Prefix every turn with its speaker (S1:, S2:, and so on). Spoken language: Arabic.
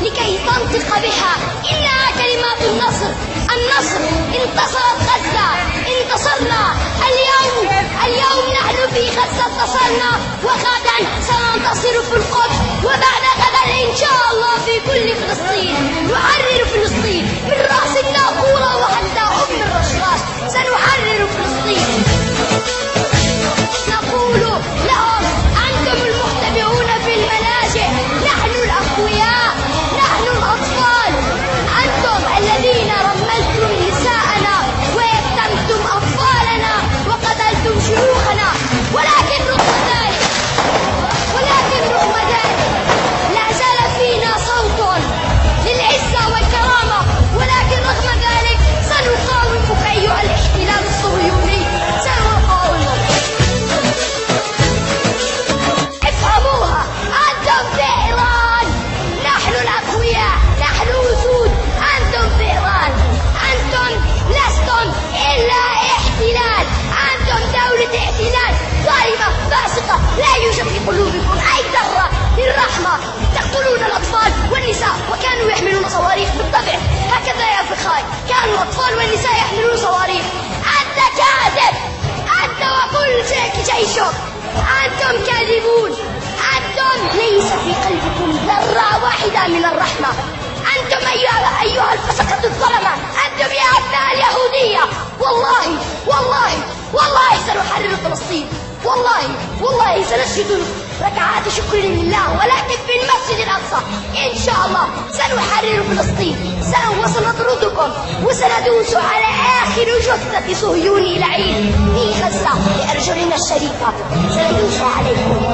S1: لكي تنطق بها. إنها كلمات النصر. النصر. انتصرت غزة، انتصرنا. اليوم نحن في غزة انتصرنا، وغدا سننتصر في القدس، وبعد غدا إن شاء الله في كل فلسطين. نحرر فلسطين من رأس الناقورة وحتى أم الرشاش. سنحرر فلسطين. نقول لهم أنتم المختبئون في الملاجئ، نحن الأقوياء، نحن الأطفال. أنتم الذين رملتم نساءنا ويتمتم أطفالنا وقتلتم شيوخنا، ولكن رغم ذلك لا زال فينا صوت للعزة والكرامة، ولكن رغم ذلك سنقاومك أيها الاحتلال الصهيوني، سنقاومك. افهموها، أنتم في إيران، نحن الأقوياء، نحن وجود. أنتم في إيران، أنتم لستم إلا احتلال، أنتم دولة احتلال ظالمة فاسقة، لا يوجد في قلوبكم أي ذرة للرحمة. تقتلون الأطفال والنساء وكانوا يحملون صواريخ. بالطبع هكذا يا فخاي، كانوا الأطفال والنساء يحملون صواريخ. أنت كاذب، أنت وكل جيشك، أنتم كاذبون. أنتم ليس في قلبكم ذرة واحدة من الرحمة. أنتم أيها الفسقة الظلمة، أنتم يا أبناء اليهودية. والله سنحرر فلسطين، والله سنسجد ركعات شكر لله، ولكن في المسجد الأقصى إن شاء الله سنحرر فلسطين. وسنطردكم وسندوس على آخر جثة صهيوني لعين في غزة بأرجلنا الشريفة، سندوس عليكم.